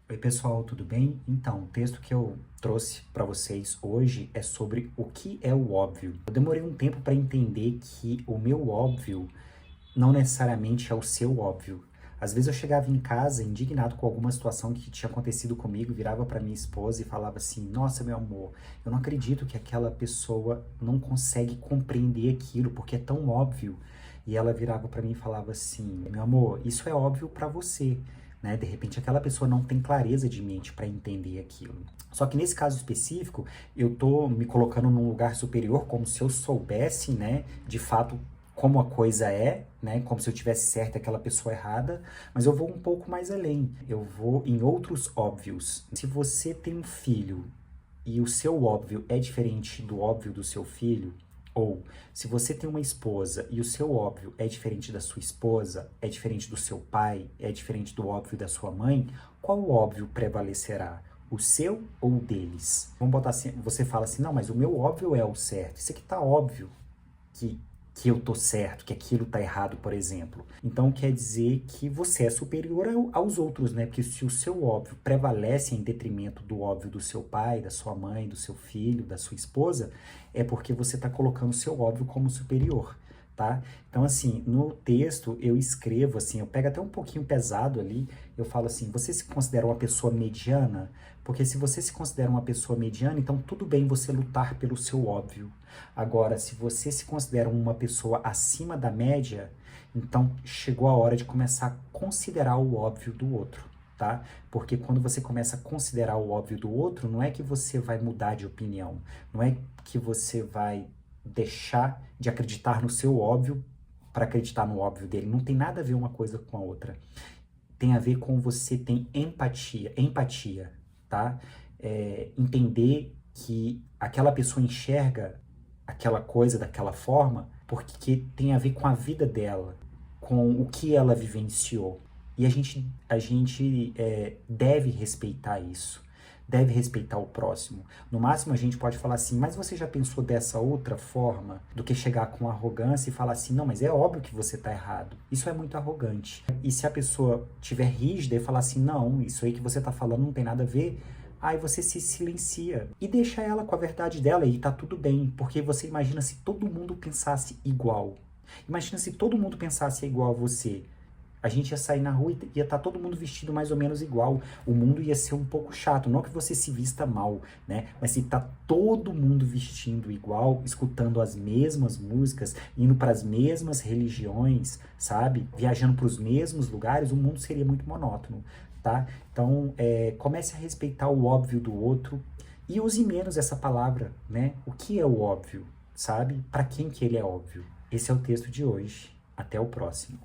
Oi pessoal, tudo bem? Então, o texto que eu trouxe para vocês hoje é sobre o que é o óbvio. Eu demorei um tempo para entender que o meu óbvio não necessariamente é o seu óbvio. Às vezes eu chegava em casa indignado com alguma situação que tinha acontecido comigo, virava para minha esposa e falava assim: Nossa, meu amor, eu não acredito que aquela pessoa não consegue compreender aquilo porque é tão óbvio. E ela virava para mim e falava assim: Meu amor, isso é óbvio para você. Né? De repente aquela pessoa não tem clareza de mente para entender aquilo. Só que nesse caso específico, eu tô me colocando num lugar superior, como se eu soubesse, né, de fato como a coisa é, né, como se eu tivesse certo e aquela pessoa errada, mas eu vou um pouco mais além. Eu vou em outros óbvios. Se você tem um filho e o seu óbvio é diferente do óbvio do seu filho, ou se você tem uma esposa e o seu óbvio é diferente da sua esposa, é diferente do seu pai, é diferente do óbvio da sua mãe, qual óbvio prevalecerá? O seu ou o deles? Vamos botar assim, você fala assim, não, mas o meu óbvio é o certo. Isso aqui tá óbvio que, que eu tô certo, que aquilo tá errado, por exemplo. Então quer dizer que você é superior aos outros, né? Porque se o seu óbvio prevalece em detrimento do óbvio do seu pai, da sua mãe, do seu filho, da sua esposa, é porque você tá colocando o seu óbvio como superior. Tá? Então, assim, no texto eu escrevo assim, eu pego até um pouquinho pesado ali, eu falo assim, você se considera uma pessoa mediana? Porque se você se considera uma pessoa mediana, então tudo bem você lutar pelo seu óbvio. Agora, se você se considera uma pessoa acima da média, então chegou a hora de começar a considerar o óbvio do outro. Tá? Porque quando você começa a considerar o óbvio do outro, não é que você vai mudar de opinião, não é que você vai deixar de acreditar no seu óbvio para acreditar no óbvio dele. Não tem nada a ver uma coisa com a outra. Tem a ver com você ter empatia, tá? Entender que aquela pessoa enxerga aquela coisa daquela forma porque tem a ver com a vida dela, com o que ela vivenciou. E a gente deve respeitar isso, deve respeitar o próximo. No máximo a gente pode falar assim, mas você já pensou dessa outra forma? Do que chegar com arrogância e falar assim, não, mas é óbvio que você está errado. Isso é muito arrogante. E se a pessoa tiver rígida e falar assim, não, isso aí que você está falando não tem nada a ver, aí você se silencia e deixa ela com a verdade dela e tá tudo bem, porque você imagina se todo mundo pensasse igual. Imagina se todo mundo pensasse igual a você. A gente ia sair na rua e ia estar todo mundo vestido mais ou menos igual. O mundo ia ser um pouco chato. Não que você se vista mal, né? Mas se tá todo mundo vestindo igual, escutando as mesmas músicas, indo para as mesmas religiões, sabe? Viajando para os mesmos lugares, o mundo seria muito monótono, tá? Então, comece a respeitar o óbvio do outro e use menos essa palavra, né? O que é o óbvio, sabe? Para quem que ele é óbvio? Esse é o texto de hoje. Até o próximo.